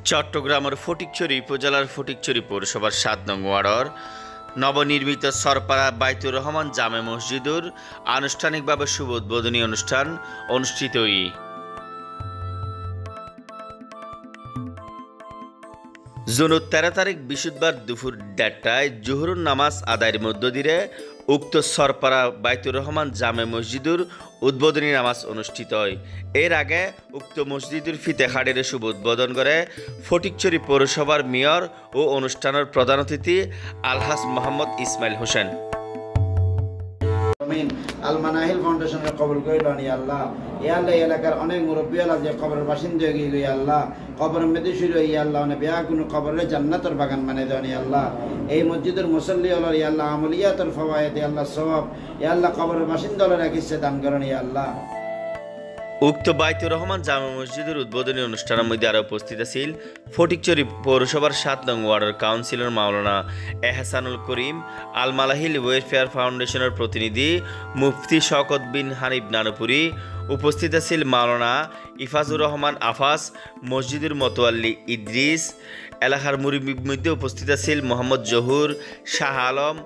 চট্টগ্রামের ফটিকছড়ি উপজেলার ফটিকছড়ি পৌরসভার ৭ নং ওয়ার্ডর নবনির্মিত সরপাড়া বাইতুর রহমান জামে মসজিদুর আনুষ্ঠানিকভাবে শুভ উদ্বোধনী অনুষ্ঠান অনুষ্ঠিত জুনের ১৩ তারিখ বৃহস্পতিবার দুপুর ১:৩০টায় জোহরুন নামাজ আদায়ের মধ্য দিয়ে উক্ত সরপাড়া বাইতুর রহমান জামে মসজিদুর উদ্বোধনী নামাজ অনুষ্ঠিত হয়। এর আগে উক্ত মসজিদুর ফিতেখাড়ের শুভ উদ্বোধন করে ফটিকছড়ি পৌরসভার মেয়র ও অনুষ্ঠানের প্রধান অতিথি আলহাজ মোহাম্মদ ইসমাইল হোসেন। আল মানাহিল ফাউন্ডেশনের কবুল করে লন ইয়া আল্লাহ। ইয়া আল্লাহ এলাকার অনেক মুরব্বী আল্লাহ যে কবরের বাসিন্দা হয়ে গেল ইয়া আল্লাহ, কবরের মধ্যে শুরু ইয়া আল্লাহ অনেক বিয়া কোনো কবরের জান্নাতের বাগান মানে দেন ইয়া আল্লাহ। এই মসজিদের মুসল্লি হল ইয়া আল্লাহ আমলিয়াতুল ফাওয়ায়েদ ইয়া আল্লাহ সওয়াব ইয়া আল্লাহ কবরের বাসিন্দা হল রাখিছে দান করেন ইয়া আল্লাহ। উক্ত বাইতুর রহমান জামে মসজিদের উদ্বোধনী অনুষ্ঠানের মধ্যে আরও উপস্থিত ছিল ফটিকছড়ি পৌরসভার ৭ নং ওয়ার্ডের কাউন্সিলর মাওলানা এহসানুল করিম, আল মালাহিল ওয়েলফেয়ার ফাউন্ডেশনের প্রতিনিধি মুফতি শওকত বিন হানিফ নানুপুরি, উপস্থিত ছিল মাওলানা ইফাজুর রহমান আফাস, মসজিদুর মতোয়াল্লি ইদ্রিস। এলাকার মুরব্বীর মধ্যে উপস্থিত ছিল মোহাম্মদ জহুর, শাহ আলম,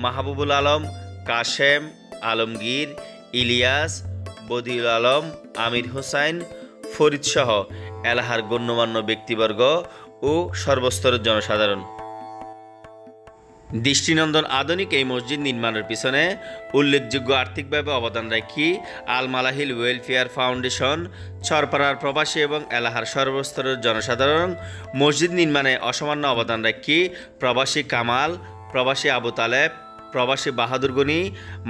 মাহবুবুল আলম, কাশেম, আলমগীর, ইলিয়াস, বদিউল আলম, আমির হোসাইন, ফরিদ সহ এলাকার গণ্যমান্য ব্যক্তিবর্গ ও সর্বস্তরের জনসাধারণ। দৃষ্টিনন্দন আধুনিক এই মসজিদ নির্মাণের পিছনে উল্লেখযোগ্য আর্থিকভাবে অবদান রাখি আল মালাহিল ওয়েলফেয়ার ফাউন্ডেশন, চরপাড়ার প্রবাসী এবং এলাকার সর্বস্তরের জনসাধারণ। মসজিদ নির্মাণে অসামান্য অবদান রাখি প্রবাসী কামাল, প্রবাসী আবু তালেব, প্রবাসী বাহাদুর গনি,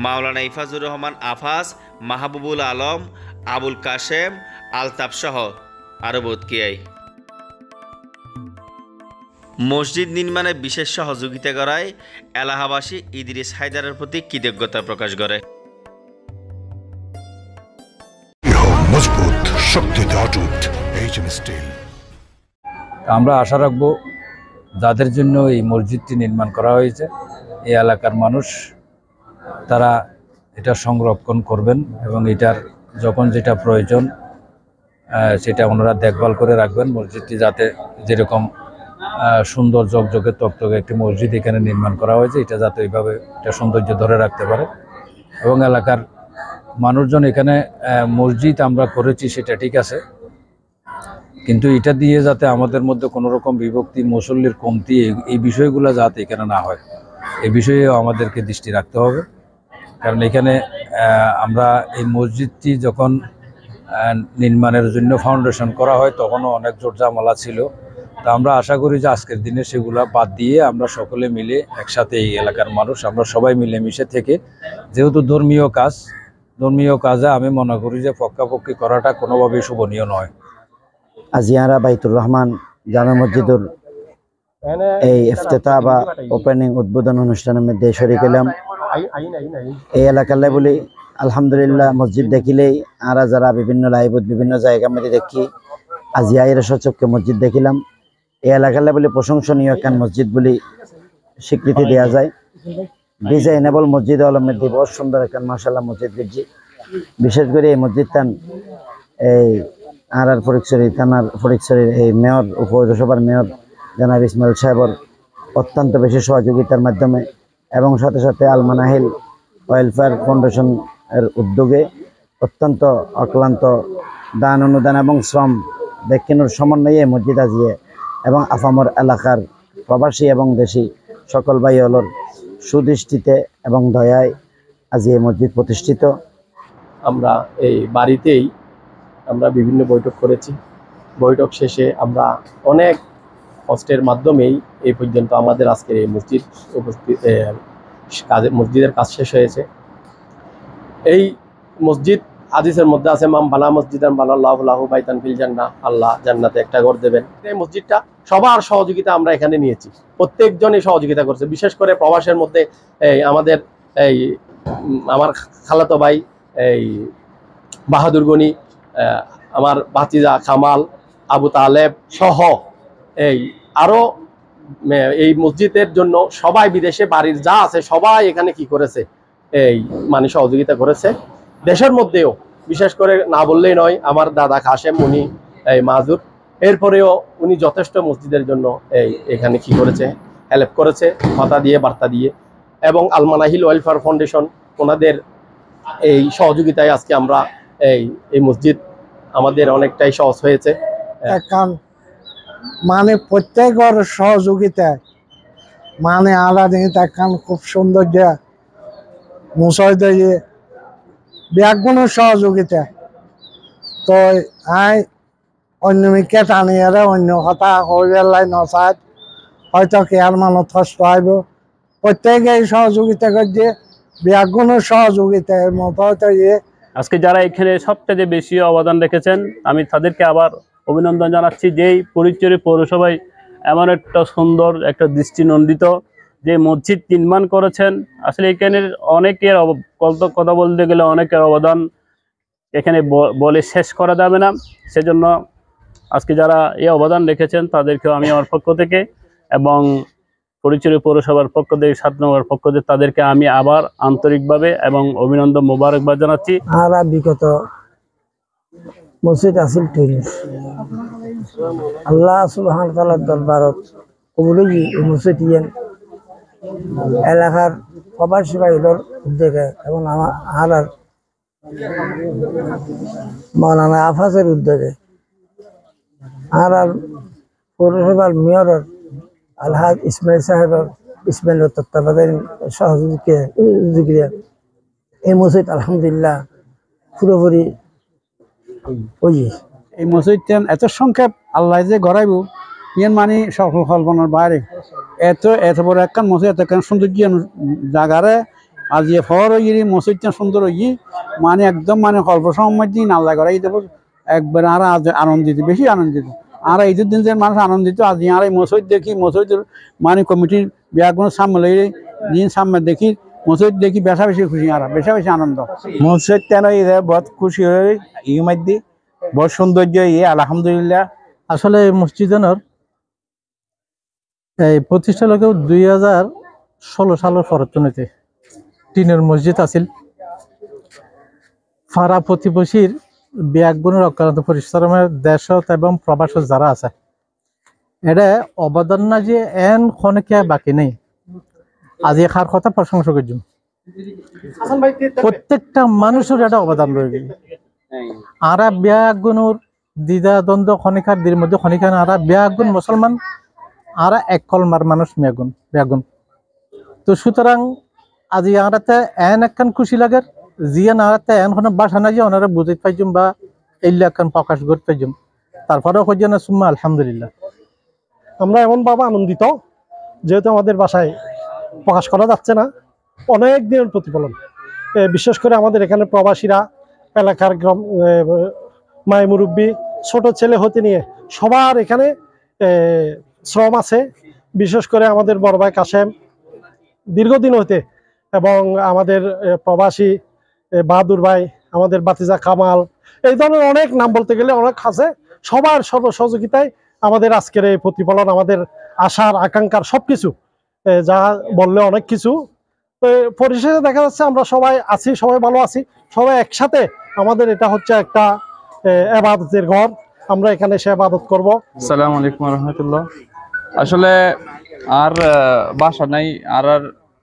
মাওলানা ইফাজুর রহমান আফাস, মাহবুবুল আলম, আবুল কাশেম, আলতাফ সহ আরও বহুত কেয়াই। মসজিদ নির্মাণে বিশেষ সহযোগিতা করায় এলাকাবাসী ইদ্রিস হায়দারের প্রতি কৃতজ্ঞতা প্রকাশ করে। আমরা আশা রাখব যাদের জন্য এই মসজিদটি নির্মাণ করা হয়েছে এই এলাকার মানুষ তারা এটা সংরক্ষণ করবেন এবং এটার যখন যেটা প্রয়োজন সেটা ওনারা দেখভাল করে রাখবেন। মসজিদটি যাতে যেরকম সুন্দর ঝকঝকে তকতকে একটি মসজিদ এখানে নির্মাণ করা হয়েছে এটা যাতে এইভাবে এটা সৌন্দর্য ধরে রাখতে পারে এবং এলাকার মানুষজন এখানে মসজিদ আমরা করেছি সেটা ঠিক আছে, কিন্তু এটা দিয়ে যাতে আমাদের মধ্যে কোনো রকম বিভক্তি, মুসল্লির কমতি এই বিষয়গুলো যাতে এখানে না হয় এই বিষয়েও আমাদেরকে দৃষ্টি রাখতে হবে। কারণ এখানে আমরা এই মসজিদটি যখন নির্মাণের জন্য ফাউন্ডেশন করা হয় তখনও অনেক জোরজামালা ছিল। তা আমরা আশা করি যে আজকের দিনে সেগুলো বাদ দিয়ে আমরা সকলে মিলে একসাথে এই এলাকার মানুষ আমরা সবাই মিলেমিশে থেকে, যেহেতু ধর্মীয় কাজে আমি মনে করি যে পক্ষাপক্ষি করাটা কোনোভাবেই শোভনীয় নয়। আজিয়ারা বাইতুর রহমান জামে মসজিদুর এই ইফতেতাহ বা ওপেনিং উদ্বোধন অনুষ্ঠানের মধ্যে শরীক হলাম। এই এলাকার বলি আলহামদুলিল্লাহ মসজিদ দেখিলেই আর যারা বিভিন্ন লাইভত বিভিন্ন জায়গার মধ্যে দেখি আজি আইরা সচক্ষে মসজিদ দেখিলাম। এই এলাকার বলে প্রশংসনীয় একখান মসজিদ বলে স্বীকৃতি দেওয়া যায়। ডিজাইনেবল মসজিদ আলমের দিয়ে বহুত সুন্দর একখান মাশাআল্লাহ মসজিদ দেখছি। বিশেষ করে এই মসজিদটান এই আর ফটিকছড়ি থানার ফটিকছড়ির এই মেয়র পৌরসভার মেয়র জনাব ইসমাইল সাহেবর অত্যন্ত বেশি সহযোগিতার মাধ্যমে এবং সাথে সাথে আল মানাহিল ওয়েলফেয়ার ফাউন্ডেশন এর উদ্যোগে অত্যন্ত অক্লান্ত দান অনুদান এবং শ্রম ব্যক্তির সমন্বয়ে মসজিদ আজিয়ে এবং আফামর এলাকার প্রবাসী এবং দেশি সকল ভাই হলর সুদৃষ্টিতে এবং দয়ায় আজি এই মসজিদ প্রতিষ্ঠিত। আমরা এই বাড়িতেই আমরা বিভিন্ন বৈঠক করেছি। বৈঠক শেষে আমরা অনেক কষ্টের মাধ্যমেই এই পর্যন্ত আমাদের আজকের এই মসজিদের কাজ শেষ হয়েছে। এই মসজিদ হাদিসের মধ্যে আছে মাম বানা মসজিদান বানাল্লাহু লাহু বাইতান ফিল জান্নাহ, আল্লাহ জান্নাতে একটা ঘর দেবেন। এই মসজিদটা সবার সহযোগিতা আমরা এখানে নিয়েছি, প্রত্যেকজনই সহযোগিতা করছে। বিশেষ করে প্রবাসের মধ্যে আমাদের আমার খালাতো ভাই বাহাদুর গনি, আমার ভাতিজা কামাল, আবু তালেব সহ আরো এই মসজিদের জন্য সবাই বিদেশে বাড়ির যা আছে সবাই এখানে কি করেছে মানে সহযোগিতা করেছে। দেশের মধ্যেও বিশেষ করে না বললেই নয়, আমার দাদা কাশেম উনি মাজুর এরপরেও উনি যথেষ্ট মসজিদের জন্য এখানে কি করেছে, হেল্প করেছে, কথা দিয়ে বার্তা দিয়ে। এবং আল মানাহিল ওয়েলফেয়ার ফাউন্ডেশন ওনাদের এই সহযোগিতায় আজকে আমরা এই মসজিদ আমাদের অনেকটাই সহজ হয়েছে। এখন মানে প্রত্যেকের সহযোগিতায় মানে আলাদা এখন খুব সুন্দর মুসয় দিয়ে ব্যাগুণের সহযোগিতা তো আই অন্য মিকে টানিয়ারে অন্য কথা হইবেলাই নচাত হয়তো কেয়ার মানুষ কষ্ট হইব প্রত্যেকে সহযোগিতা করছে ব্যাগুণের সহযোগিতার মতো হয়তো আজকে যারা এখানে সবচেয়ে বেশি অবদান রেখেছেন আমি তাদেরকে আবার অভিনন্দন জানাচ্ছি। যেই ফটিকছড়ি পৌরসভায় এমন একটা সুন্দর একটা দৃষ্টিনন্দিত যে মসজিদ নির্মাণ করেছেন, আসলে এখানের অনেকের কথা বলতে গেলে অনেকের অবদান এখানে বলে শেষ করা যাবে না। সেজন্য আজকে যারা এই অবদান রেখেছেন তাদেরকেও আমি আমার পক্ষ থেকে এবং ফটিকছড়ি পৌরসভার পক্ষ থেকে ৭ নম্বর পক্ষ থেকে তাদেরকে আমি আবার আন্তরিকভাবে এবং অভিনন্দন মোবারকবাদ জানাচ্ছি। আর বিগত মসজিদ আসিল তৈরি আল্লাহ সুবহানাহু ওয়া তাআলার দরবারত কবুলই এই মসজিদ এলাকার প্রবাসী ভাইদের উদ্যোগে এবং আমার মৌলানা আফাজের উদ্যোগে আর পৌরসভার মেয়রের আলহাজ ইসমাইল সাহেবের ইসমাইলের তত্ত্বাবধানে সহযোগিতা এই মসজিদ আলহামদুলিল্লাহ পুরোপুরি এই মসজিদটা এত সংক্ষেপ আল্লাহ যে গড়াইব ইয়ান মানে সকল কল্পনার বাইরে এত বড় একখান মসজিদ এত সৌন্দর্য জায়গারে আজ ফর হয়ে মসজিদটা সুন্দর হয়ে মানে একদম মানে অল্প সময় দিন আল্লাহ গড়াই দেব একবার আর আনন্দিত বেশি আনন্দিত। আর এই দিন যে মানুষ আনন্দিত আজ আর এই মসজিদ দেখি মসজিদের মানে কমিটির বিয়াগুলো সামনে দিন সামনে দেখি মসজিদ দেখি বেশা বেশি খুশি আর বেশা বেশি আনন্দ। মসজিদ কেন বহুত খুশি হয়ে মধ্যে বহুত সৌন্দর্য আলহামদুলিল্লাহ। আসলে মসজিদের এই প্রতিষ্ঠা লোকেও 2016 সালের পরতনীতে টিনের মসজিদ আছিল। ফারা প্রতিবেশীর ব্যাগগুণের অক্লান্ত পরিশ্রমের দেশ এবং প্রবাস যারা আছে এটা অবদান না যে এন খনকে বাকি নেই। আজ এখার কথা প্রশংসা করছি প্রত্যেকটা মানুষের এটা অবদান রয়েছে। আর ব্যাগগুণের দ্বিধা দ্বন্দ্ব খনিকার দের মধ্যে খনিকার আর ব্যাগুন মুসলমান আর এক কলমার মানুষ ব্যাগুন তো সুতরাং আজি আরাতে এন একখান খুশি লাগে জিয়ান আরাতে এন কোনো বাসা না যে ওনারা বুঝতে পাইজুম বা এইলা একখান প্রকাশ করতে পাইজুম তারপরেও হইছে না সুম্মা আলহামদুলিল্লাহ। আমরা এমনভাবে আনন্দিত যেহেতু আমাদের বাসায় প্রকাশ করা যাচ্ছে না অনেক দিনের প্রতিফলন। বিশেষ করে আমাদের এখানে প্রবাসীরা এলাকার গ্রাম মায় মুরব্বী ছোট ছেলে হতে নিয়ে সবার এখানে শ্রম আছে। বিশেষ করে আমাদের বড় ভাই কাশেম দীর্ঘদিন হতে এবং আমাদের প্রবাসী বাহাদুর ভাই, আমাদের বাতিজা কামাল, এই ধরনের অনেক নাম বলতে গেলে অনেক আছে। সবার সহযোগিতায় আমাদের আজকের এই প্রতিফলন, আমাদের আশার আকাঙ্ক্ষার সবকিছু যা বললে অনেক কিছু। তো পরিশেষে দেখা যাচ্ছে আমরা সবাই আছি, সবাই ভালো আছি, সবাই একসাথে। আমাদের এটা হচ্ছে একটা ইবাদতের ঘর, আমরা এখানে এসে ইবাদত করব। আসসালামু আলাইকুম ওয়া রাহমাতুল্লাহ। আসলে আর বাসা নাই আর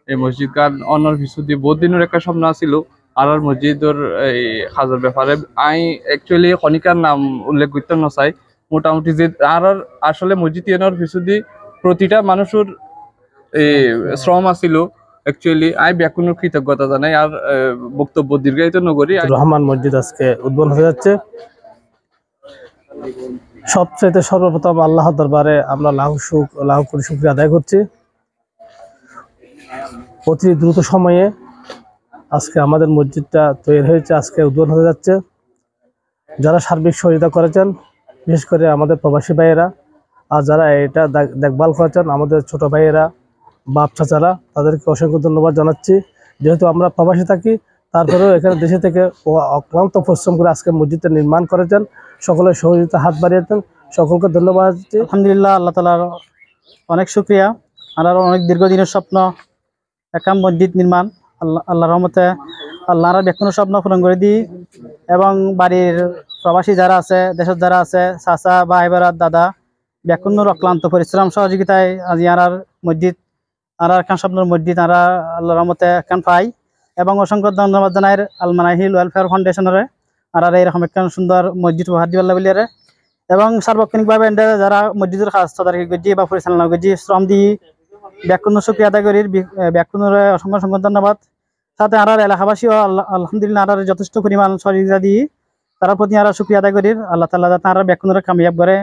এই মসজিদ কান অন্যর ভিসুদি বহুত দিনের একটা স্বপ্ন ছিল আর মসজিদের এই হাজার ব্যাপারে আই অ্যাকচুয়ালি খনিকার নাম উল্লেখ করতে না চাই। মোটামুটি যে আর আসলে মসজিদ এনার ভিসুদি প্রতিটা মানুষের এই শ্রম আছিল। অ্যাকচুয়ালি আই ব্যাকুণের কৃতজ্ঞতা জানাই আর বক্তব্য দীর্ঘায়িত নগরী। রহমান মসজিদ আজকে উদ্বোধন হয়ে যাচ্ছে। সবচাইতে সর্বপ্রথম আল্লাহর দরবারে আমরা লাখ কোটি শুকরিয়া আদায় করছি। অতি দ্রুত সময়ে আজকে আমাদের মসজিদটা তৈরি হয়েছে, আজকে উদ্বোধন হয়ে যাচ্ছে। যারা সার্বিক সহযোগিতা করেছেন বিশেষ করে আমাদের প্রবাসী ভাইয়েরা আর যারা এটা দেখভাল করেছেন আমাদের ছোট ভাইয়েরা বাপ চাচারা, তাদেরকে অসংখ্য ধন্যবাদ জানাচ্ছি। যেহেতু আমরা প্রবাসী থাকি তারপরেও এখানে দেশে থেকে অক্লান্ত পরিশ্রম করে আজকে মসজিদটা নির্মাণ করেছেন, সকলের সহযোগিতা হাত বাড়িয়েছেন, সকলকে ধন্যবাদ। আলহামদুলিল্লাহ, আল্লাহ তাআলার অনেক শুকরিয়া। আর অনেক দীর্ঘদিনের স্বপ্ন একটা মসজিদ নির্মাণ আল্লাহর রহমতে আল্লাহর ব্যাকুণ স্বপ্ন পূরণ করে দিই এবং বাড়ির প্রবাসী যারা আছে দেশের যারা আছে চাচা ভাই বেড়াত দাদা ব্যাকুণর অক্লান্ত পরিশ্রম সহযোগিতায় আজি আর মসজিদ আর খান স্বপ্নের মসজিদ আর আল্লাহর রহমতে খান পাই এবং অসংখ্য ধন্যবাদ জানাই আলমানাহিল ওয়েলফেয়ার ফাউন্ডেশনের আর এইরকম একখান সুন্দর মসজিদ উপহার দিবার বলিয়ারে এবং সার্বক্ষণিকভাবে যারা মসজিদের কাজ তদারকি করছি বা পরিচালনা করছি শ্রম দিয়ে ব্যাকুণ শুক্রিয়া আদায় করি ব্যাকুণের অসংখ্য অসংখ্য ধন্যবাদ সাথে আর এলাকাবাসীও আলহামদুলিল্লাহ আর যথেষ্ট পরিমাণ সহযোগিতা দিয়ে তার প্রতি আর শুক্রিয়া আদায় করি আল্লাহ তাআলা তারা ব্যাকুণের কামিয়াব করে